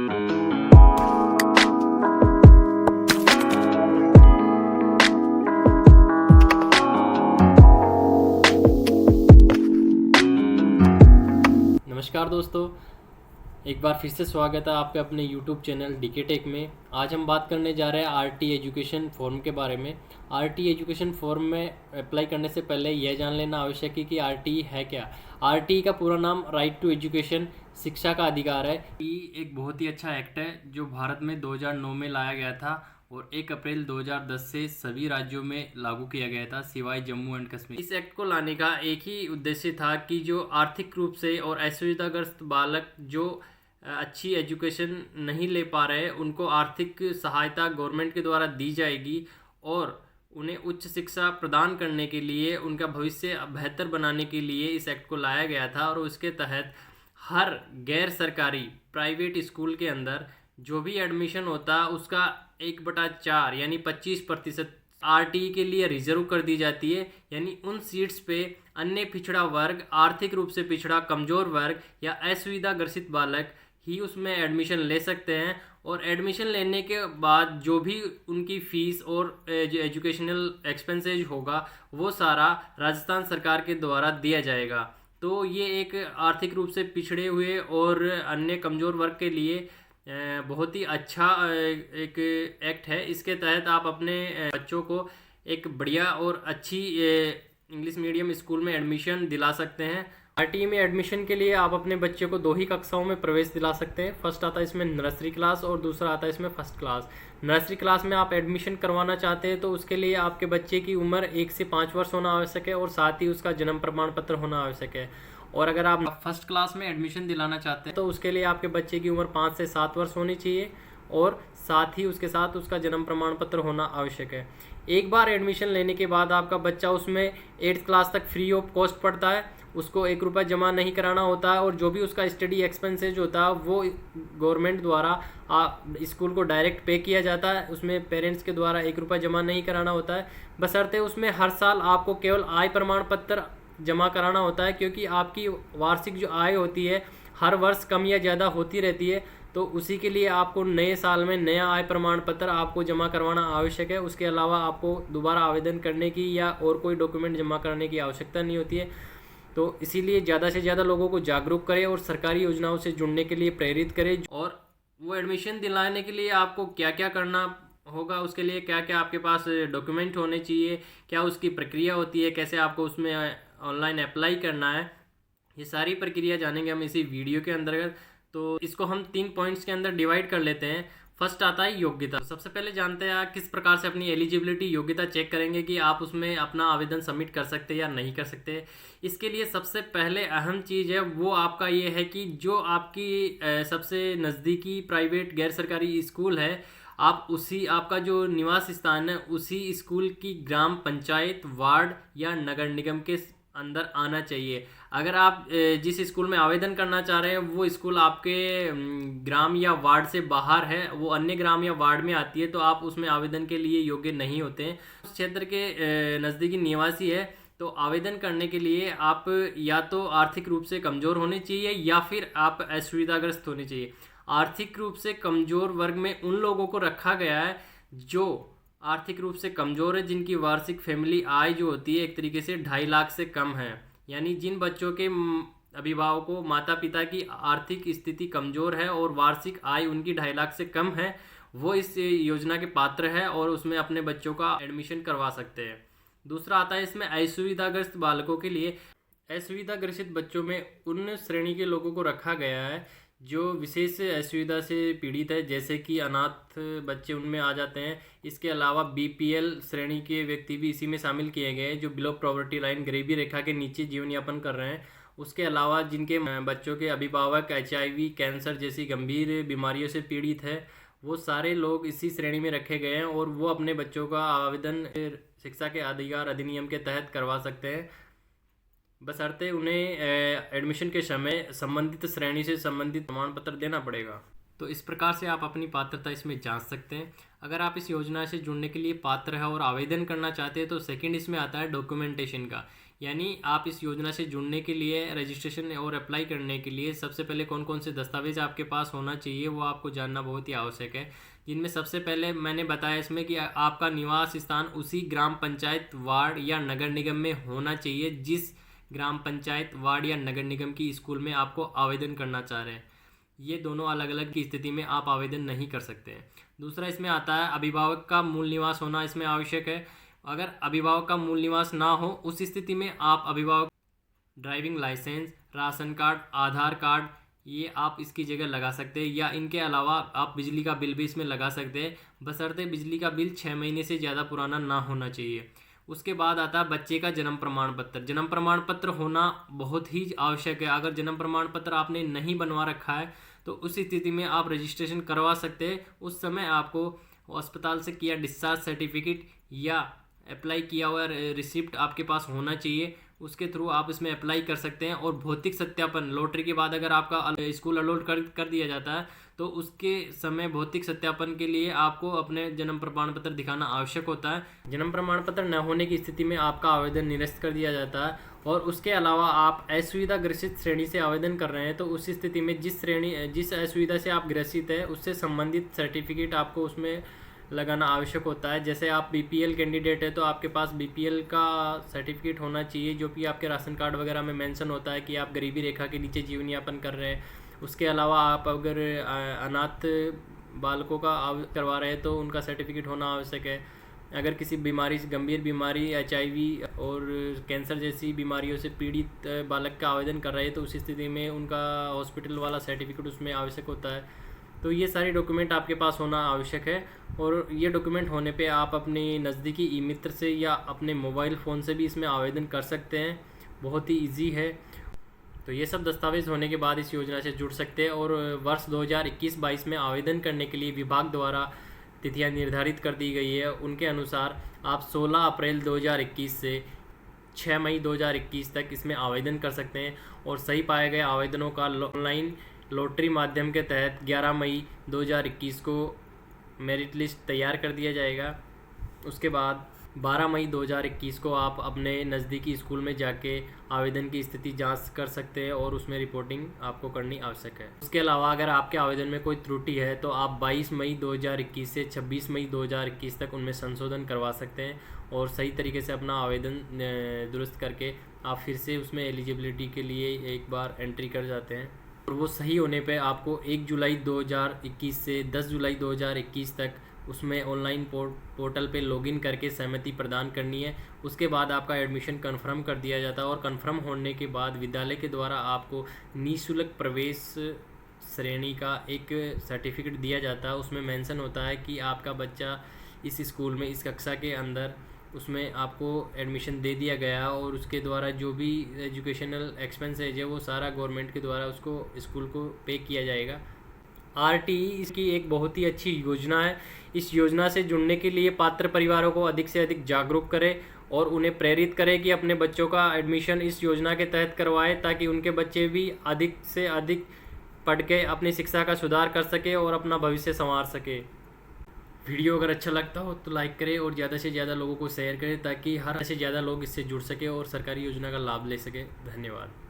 नमस्कार दोस्तों, एक बार फिर से स्वागत है आपके अपने YouTube चैनल डीके टेक में। आज हम बात करने जा रहे हैं आरटी एजुकेशन फॉर्म के बारे में। आरटी एजुकेशन फॉर्म में अप्लाई करने से पहले यह जान लेना आवश्यक है कि आरटी है क्या। आरटी का पूरा नाम राइट टू एजुकेशन, शिक्षा का अधिकार है। ये एक बहुत ही अच्छा एक्ट है जो भारत में 2009 में लाया गया था और 1 अप्रैल 2010 से सभी राज्यों में लागू किया गया था सिवाय जम्मू एंड कश्मीर। इस एक्ट को लाने का एक ही उद्देश्य था कि जो आर्थिक रूप से और असुविधाग्रस्त बालक जो अच्छी एजुकेशन नहीं ले पा रहे उनको आर्थिक सहायता गवर्नमेंट के द्वारा दी जाएगी और उन्हें उच्च शिक्षा प्रदान करने के लिए, उनका भविष्य बेहतर बनाने के लिए इस एक्ट को लाया गया था। और उसके तहत हर गैर सरकारी प्राइवेट स्कूल के अंदर जो भी एडमिशन होता उसका 1/4 यानी 25% आरटी के लिए रिजर्व कर दी जाती है। यानी उन सीट्स पे अन्य पिछड़ा वर्ग, आर्थिक रूप से पिछड़ा कमज़ोर वर्ग या असुविधा ग्रसित बालक ही उसमें एडमिशन ले सकते हैं। और एडमिशन लेने के बाद जो भी उनकी फ़ीस और जो एजुकेशनल एक्सपेंसेज होगा वो सारा राजस्थान सरकार के द्वारा दिया जाएगा। तो ये एक आर्थिक रूप से पिछड़े हुए और अन्य कमज़ोर वर्ग के लिए बहुत ही अच्छा एक एक्ट है। इसके तहत आप अपने बच्चों को एक बढ़िया और अच्छी इंग्लिश मीडियम स्कूल में एडमिशन दिला सकते हैं। आरटी में एडमिशन के लिए आप अपने बच्चे को 2 ही कक्षाओं में प्रवेश दिला सकते हैं। फर्स्ट आता है इसमें नर्सरी क्लास और दूसरा आता है इसमें फर्स्ट क्लास। नर्सरी क्लास में आप एडमिशन करवाना चाहते हैं तो उसके लिए आपके बच्चे की उम्र 1 से 5 वर्ष होना आवश्यक है और साथ ही उसका जन्म प्रमाण पत्र होना आवश्यक है। और अगर आप फर्स्ट क्लास में एडमिशन दिलाना चाहते हैं तो उसके लिए आपके बच्चे की उम्र 5 से 7 वर्ष होनी चाहिए और साथ ही उसके साथ उसका जन्म प्रमाण पत्र होना आवश्यक है। एक बार एडमिशन लेने के बाद आपका बच्चा उसमें 8th क्लास तक फ्री ऑफ कॉस्ट पढ़ता है, उसको 1 रुपया जमा नहीं कराना होता है। और जो भी उसका स्टडी एक्सपेंसेज होता है वो गवर्नमेंट द्वारा स्कूल को डायरेक्ट पे किया जाता है। उसमें पेरेंट्स के द्वारा 1 रुपया जमा नहीं कराना होता है, बशर्ते उसमें हर साल आपको केवल आय प्रमाण पत्र जमा कराना होता है, क्योंकि आपकी वार्षिक जो आय होती है हर वर्ष कम या ज़्यादा होती रहती है। तो उसी के लिए आपको नए साल में नया आय प्रमाण पत्र आपको जमा करवाना आवश्यक है। उसके अलावा आपको दोबारा आवेदन करने की या और कोई डॉक्यूमेंट जमा करने की आवश्यकता नहीं होती है। तो इसीलिए ज़्यादा से ज़्यादा लोगों को जागरूक करें और सरकारी योजनाओं से जुड़ने के लिए प्रेरित करें। और वो एडमिशन दिलाने के लिए आपको क्या क्या करना होगा, उसके लिए क्या क्या आपके पास डॉक्यूमेंट होने चाहिए, क्या उसकी प्रक्रिया होती है, कैसे आपको उसमें ऑनलाइन अप्लाई करना है, ये सारी प्रक्रिया जानेंगे हम इसी वीडियो के अंतर्गत। तो इसको हम 3 पॉइंट्स के अंदर डिवाइड कर लेते हैं। फर्स्ट आता है योग्यता। सबसे पहले जानते हैं आप किस प्रकार से अपनी एलिजिबिलिटी योग्यता चेक करेंगे कि आप उसमें अपना आवेदन सबमिट कर सकते हैं या नहीं कर सकते। इसके लिए सबसे पहले अहम चीज़ है वो आपका ये है कि जो आपकी सबसे नज़दीकी प्राइवेट गैर सरकारी स्कूल है, आप उसी आपका जो निवास स्थान है उसी स्कूल की ग्राम पंचायत, वार्ड या नगर निगम के अंदर आना चाहिए। अगर आप जिस स्कूल में आवेदन करना चाह रहे हैं वो स्कूल आपके ग्राम या वार्ड से बाहर है, वो अन्य ग्राम या वार्ड में आती है, तो आप उसमें आवेदन के लिए योग्य नहीं होते हैं। उस क्षेत्र के नज़दीकी निवासी है तो आवेदन करने के लिए आप या तो आर्थिक रूप से कमज़ोर होने चाहिए या फिर आप असुविधाग्रस्त होने चाहिए। आर्थिक रूप से कमज़ोर वर्ग में उन लोगों को रखा गया है जो आर्थिक रूप से कमज़ोर है, जिनकी वार्षिक फैमिली आय जो होती है एक तरीके से 2.5 लाख से कम है। यानी जिन बच्चों के अभिभावकों माता पिता की आर्थिक स्थिति कमज़ोर है और वार्षिक आय उनकी 2.5 लाख से कम है, वो इस योजना के पात्र है और उसमें अपने बच्चों का एडमिशन करवा सकते हैं। दूसरा आता है इसमें असुविधाग्रस्त बालकों के लिए। असुविधाग्रसित बच्चों में उन श्रेणी के लोगों को रखा गया है जो विशेष असुविधा से पीड़ित है, जैसे कि अनाथ बच्चे उनमें आ जाते हैं। इसके अलावा बीपीएल श्रेणी के व्यक्ति भी इसी में शामिल किए गए हैं जो बिलो पॉवर्टी लाइन, गरीबी रेखा के नीचे जीवन यापन कर रहे हैं। उसके अलावा जिनके बच्चों के अभिभावक HIV, कैंसर जैसी गंभीर बीमारियों से पीड़ित है, वो सारे लोग इसी श्रेणी में रखे गए हैं और वो अपने बच्चों का आवेदन शिक्षा के अधिकार अधिनियम के तहत करवा सकते हैं, बशर्ते उन्हें एडमिशन के समय संबंधित श्रेणी से संबंधित प्रमाण पत्र देना पड़ेगा। तो इस प्रकार से आप अपनी पात्रता इसमें जांच सकते हैं। अगर आप इस योजना से जुड़ने के लिए पात्र है और आवेदन करना चाहते हैं तो सेकंड इसमें आता है डॉक्यूमेंटेशन का। यानी आप इस योजना से जुड़ने के लिए रजिस्ट्रेशन और अप्लाई करने के लिए सबसे पहले कौन कौन से दस्तावेज आपके पास होना चाहिए वो आपको जानना बहुत ही आवश्यक है। जिनमें सबसे पहले मैंने बताया इसमें कि आपका निवास स्थान उसी ग्राम पंचायत, वार्ड या नगर निगम में होना चाहिए जिस ग्राम पंचायत, वार्ड या नगर निगम की स्कूल में आपको आवेदन करना चाह रहे हैं। ये दोनों अलग अलग की स्थिति में आप आवेदन नहीं कर सकते हैं। दूसरा इसमें आता है अभिभावक का मूल निवास होना इसमें आवश्यक है। अगर अभिभावक का मूल निवास ना हो उस स्थिति में आप अभिभावक ड्राइविंग लाइसेंस, राशन कार्ड, आधार कार्ड ये आप इसकी जगह लगा सकते हैं, या इनके अलावा आप बिजली का बिल भी इसमें लगा सकते हैं, बशर्ते बिजली का बिल 6 महीने से ज़्यादा पुराना ना होना चाहिए। उसके बाद आता है बच्चे का जन्म प्रमाण पत्र। जन्म प्रमाण पत्र होना बहुत ही आवश्यक है। अगर जन्म प्रमाण पत्र आपने नहीं बनवा रखा है तो उस स्थिति में आप रजिस्ट्रेशन करवा सकते हैं। उस समय आपको अस्पताल से किया डिस्चार्ज सर्टिफिकेट या अप्लाई किया हुआ रिसिप्ट आपके पास होना चाहिए। उसके थ्रू आप इसमें अप्लाई कर सकते हैं। और भौतिक सत्यापन, लॉटरी के बाद अगर आपका स्कूल अलॉट कर दिया जाता है तो उसके समय भौतिक सत्यापन के लिए आपको अपने जन्म प्रमाण पत्र दिखाना आवश्यक होता है। जन्म प्रमाण पत्र न होने की स्थिति में आपका आवेदन निरस्त कर दिया जाता है। और उसके अलावा आप असुविधा ग्रसित श्रेणी से आवेदन कर रहे हैं तो उस स्थिति में जिस असुविधा से आप ग्रसित है उससे संबंधित सर्टिफिकेट आपको उसमें लगाना आवश्यक होता है। जैसे आप बीपीएल कैंडिडेट है तो आपके पास बीपीएल का सर्टिफिकेट होना चाहिए, जो कि आपके राशन कार्ड वगैरह में मेंशन होता है कि आप गरीबी रेखा के नीचे जीवन यापन कर रहे हैं। उसके अलावा आप अगर अनाथ बालकों का करवा रहे हैं तो उनका सर्टिफिकेट होना आवश्यक है। अगर किसी बीमारी से, गंभीर बीमारी, एचआईवी और कैंसर जैसी बीमारियों से पीड़ित बालक का आवेदन कर रहे हैं तो उस स्थिति में उनका हॉस्पिटल वाला सर्टिफिकेट उसमें आवश्यक होता है। तो ये सारे डॉक्यूमेंट आपके पास होना आवश्यक है। और ये डॉक्यूमेंट होने पे आप अपने नज़दीकी ई मित्र से या अपने मोबाइल फ़ोन से भी इसमें आवेदन कर सकते हैं। बहुत ही इजी है। तो ये सब दस्तावेज होने के बाद इस योजना से जुड़ सकते हैं। और वर्ष 2021-22 में आवेदन करने के लिए विभाग द्वारा तिथियां निर्धारित कर दी गई है। उनके अनुसार आप 16 अप्रैल 2021 से 6 मई 2021 तक इसमें आवेदन कर सकते हैं। और सही पाए गए आवेदनों का ऑनलाइन लॉटरी माध्यम के तहत 11 मई 2021 को मेरिट लिस्ट तैयार कर दिया जाएगा। उसके बाद 12 मई 2021 को आप अपने नज़दीकी स्कूल में जाके आवेदन की स्थिति जांच कर सकते हैं और उसमें रिपोर्टिंग आपको करनी आवश्यक है। उसके अलावा अगर आपके आवेदन में कोई त्रुटि है तो आप 22 मई 2021 से 26 मई 2021 तक उनमें संशोधन करवा सकते हैं और सही तरीके से अपना आवेदन दुरुस्त करके आप फिर से उसमें एलिजिबिलिटी के लिए एक बार एंट्री कर जाते हैं। और वो सही होने पे आपको 1 जुलाई 2021 से 10 जुलाई 2021 तक उसमें ऑनलाइन पोर्टल पे लॉगिन करके सहमति प्रदान करनी है। उसके बाद आपका एडमिशन कंफर्म कर दिया जाता है और कंफर्म होने के बाद विद्यालय के द्वारा आपको निःशुल्क प्रवेश श्रेणी का एक सर्टिफिकेट दिया जाता है। उसमें मेंशन होता है कि आपका बच्चा इस स्कूल में इस कक्षा के अंदर उसमें आपको एडमिशन दे दिया गया और उसके द्वारा जो भी एजुकेशनल एक्सपेंसेज है वो सारा गवर्नमेंट के द्वारा उसको स्कूल को पे किया जाएगा। आरटीई इसकी एक बहुत ही अच्छी योजना है। इस योजना से जुड़ने के लिए पात्र परिवारों को अधिक से अधिक जागरूक करें और उन्हें प्रेरित करें कि अपने बच्चों का एडमिशन इस योजना के तहत करवाएं ताकि उनके बच्चे भी अधिक से अधिक पढ़ के अपनी शिक्षा का सुधार कर सके और अपना भविष्य संवार सके। वीडियो अगर अच्छा लगता हो तो लाइक करें और ज़्यादा से ज़्यादा लोगों को शेयर करें ताकि हर से ज़्यादा लोग इससे जुड़ सके और सरकारी योजना का लाभ ले सके। धन्यवाद।